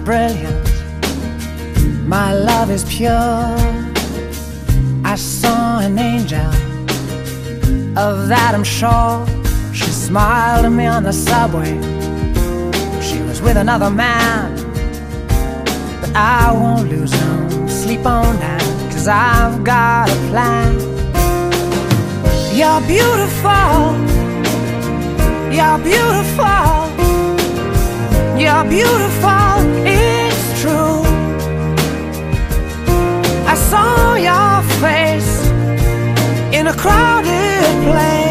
brilliant, my love is pure. I saw an angel, of that I'm sure. She smiled at me on the subway. She was with another man, but I won't lose no sleep on that, 'cause I've got a plan. You're beautiful, you're beautiful, you're beautiful, it's true. I saw your face in a crowded place.